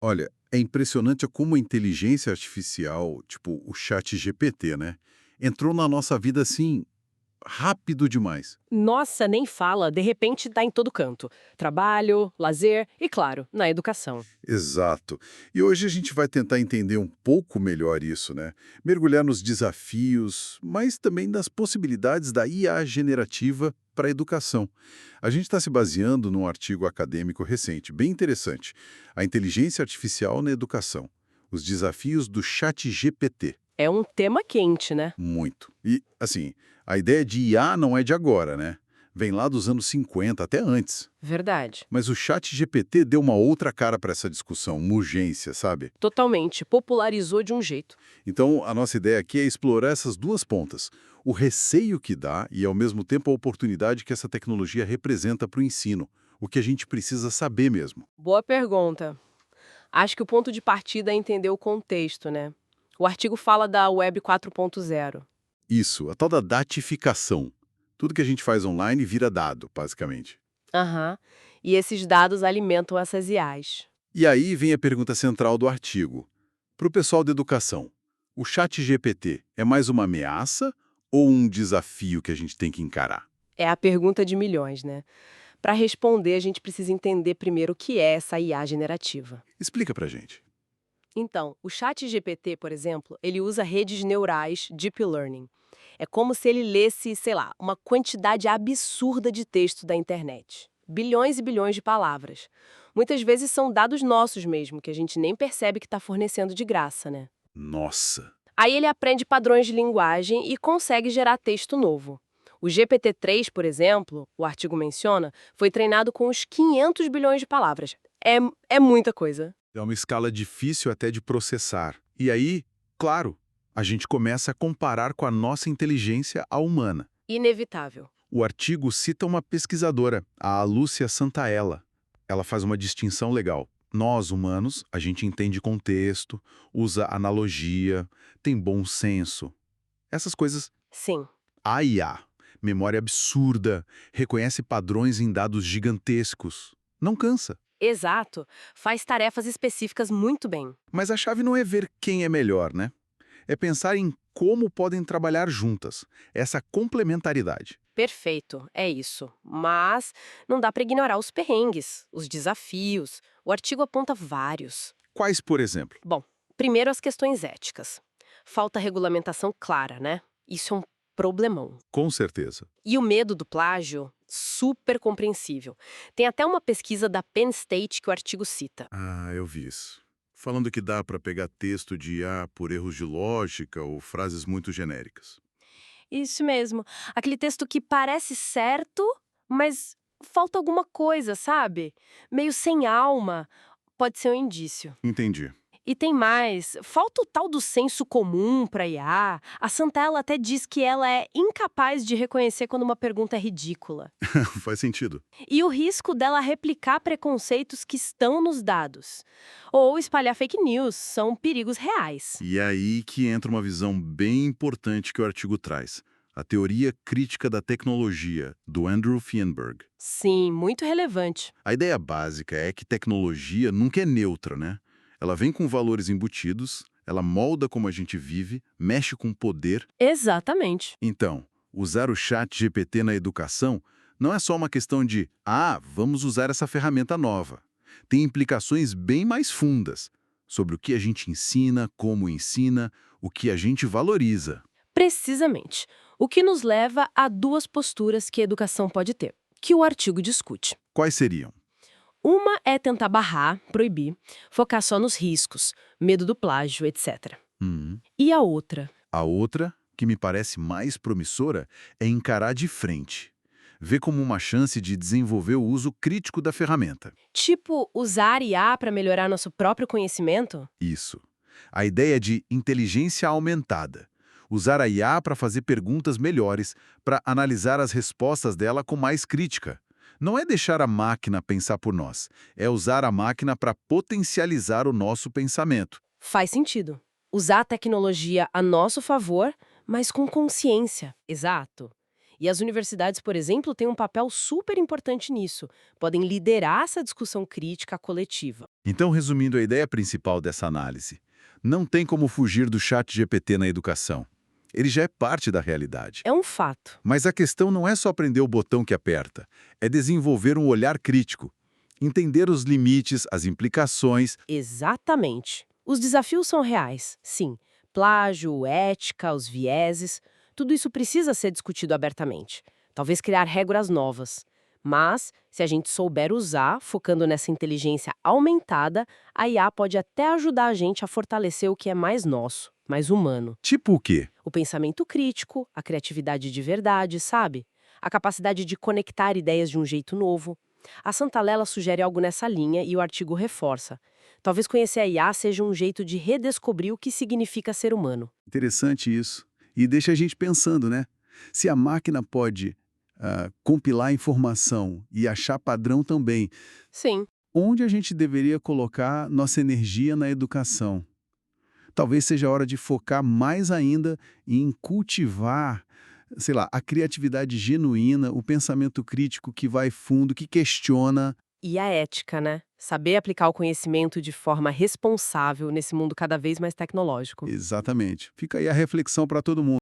Olha, é impressionante como a inteligência artificial, tipo o chat GPT, né, entrou na nossa vida assim, rápido demais. Nossa, nem fala, de repente tá em todo canto. Trabalho, lazer e, claro, na educação. Exato. E hoje a gente vai tentar entender um pouco melhor isso, né? Mergulhar nos desafios, mas também nas possibilidades da IA generativa para a educação. A gente está se baseando num artigo acadêmico recente, bem interessante. A inteligência artificial na educação. Os desafios do chat GPT. É um tema quente, né? Muito. E, assim, a ideia de IA não é de agora, né? Vem lá dos anos 50, até antes. Verdade. Mas o chat GPT deu uma outra cara para essa discussão, uma urgência, sabe? Totalmente. Popularizou de um jeito. Então, a nossa ideia aqui é explorar essas duas pontas. O receio que dá e, ao mesmo tempo, a oportunidade que essa tecnologia representa para o ensino. O que a gente precisa saber mesmo. Boa pergunta. Acho que o ponto de partida é entender o contexto, né? O artigo fala da Web 4.0. Isso, a tal da datificação. Tudo que a gente faz online vira dado, basicamente. Aham. E esses dados alimentam essas IAs. E aí vem a pergunta central do artigo. Para o pessoal da educação, o chat GPT é mais uma ameaça ou um desafio que a gente tem que encarar? É a pergunta de milhões, né? Para responder, a gente precisa entender primeiro o que é essa IA generativa. Explica pra gente. Então, o chat GPT, por exemplo, ele usa redes neurais Deep Learning. É como se ele lesse, sei lá, uma quantidade absurda de texto da internet. Bilhões e bilhões de palavras. Muitas vezes são dados nossos mesmo, que a gente nem percebe que está fornecendo de graça, né? Nossa, Aí ele aprende padrões de linguagem e consegue gerar texto novo. O GPT-3, por exemplo, o artigo menciona, foi treinado com uns 500 bilhões de palavras. É muita coisa. é uma escala difícil até de processar. E aí, claro, a gente começa a comparar com a nossa inteligência a humana. Inevitável. O artigo cita uma pesquisadora, a Lúcia Santaella. Ela faz uma distinção legal. Nós, humanos, a gente entende contexto, usa analogia, tem bom senso. Essas coisas. Sim. A IA, memória absurda, reconhece padrões em dados gigantescos. Não cansa. Exato. Faz tarefas específicas muito bem. Mas a chave não é ver quem é melhor, né? É pensar em como podem trabalhar juntas, essa complementaridade. Perfeito, é isso. Mas não dá para ignorar os perrengues, os desafios. O artigo aponta vários. Quais, por exemplo? Bom, primeiro as questões éticas. Falta regulamentação clara, né? Isso é um problemão. Com certeza. E o medo do plágio, super compreensível. Tem até uma pesquisa da Penn State que o artigo cita. Ah, eu vi isso. Falando que dá para pegar texto de IA por erros de lógica ou frases muito genéricas. Isso mesmo. Aquele texto que parece certo, mas falta alguma coisa, sabe? Meio sem alma. Pode ser um indício. Entendi. E tem mais, falta o tal do senso comum para IA. A Santella até diz que ela é incapaz de reconhecer quando uma pergunta é ridícula. Faz sentido. E o risco dela replicar preconceitos que estão nos dados. Ou espalhar fake news são perigos reais. E é aí que entra uma visão bem importante que o artigo traz. A teoria crítica da tecnologia, do Andrew Fienberg. Sim, muito relevante. A ideia básica é que tecnologia nunca é neutra, né? Ela vem com valores embutidos, ela molda como a gente vive, mexe com poder. Exatamente. Então, usar o chat GPT na educação não é só uma questão de, vamos usar essa ferramenta nova. Tem implicações bem mais fundas sobre o que a gente ensina, como ensina, o que a gente valoriza. Precisamente. O que nos leva a duas posturas que a educação pode ter, que o artigo discute. Quais seriam? Uma é tentar barrar, proibir, focar só nos riscos, medo do plágio, etc. Hum. E a outra? A outra, que me parece mais promissora, é encarar de frente. Ver como uma chance de desenvolver o uso crítico da ferramenta. Tipo, usar IA para melhorar nosso próprio conhecimento? Isso. A ideia de inteligência aumentada. Usar a IA para fazer perguntas melhores, para analisar as respostas dela com mais crítica. Não é deixar a máquina pensar por nós, é usar a máquina para potencializar o nosso pensamento. Faz sentido. Usar a tecnologia a nosso favor, mas com consciência. Exato. E as universidades, por exemplo, têm um papel super importante nisso. Podem liderar essa discussão crítica coletiva. Então, resumindo a ideia principal dessa análise, não tem como fugir do chat GPT na educação. Ele já é parte da realidade. É um fato. Mas a questão não é só aprender o botão que aperta, é desenvolver um olhar crítico, entender os limites, as implicações. Exatamente. Os desafios são reais, sim. Plágio, ética, os vieses, tudo isso precisa ser discutido abertamente. Talvez criar regras novas. Mas, se a gente souber usar, focando nessa inteligência aumentada, a IA pode até ajudar a gente a fortalecer o que é mais nosso, mais humano. Tipo o quê? O pensamento crítico, a criatividade de verdade, sabe? A capacidade de conectar ideias de um jeito novo. A Santalela sugere algo nessa linha e o artigo reforça. Talvez conhecer a IA seja um jeito de redescobrir o que significa ser humano. Interessante isso. E deixa a gente pensando, né? Se a máquina pode compilar informação e achar padrão também, Sim, onde a gente deveria colocar nossa energia na educação? Talvez seja a hora de focar mais ainda em cultivar, sei lá, a criatividade genuína, o pensamento crítico que vai fundo, que questiona. e a ética, né? Saber aplicar o conhecimento de forma responsável nesse mundo cada vez mais tecnológico. Exatamente. Fica aí a reflexão para todo mundo.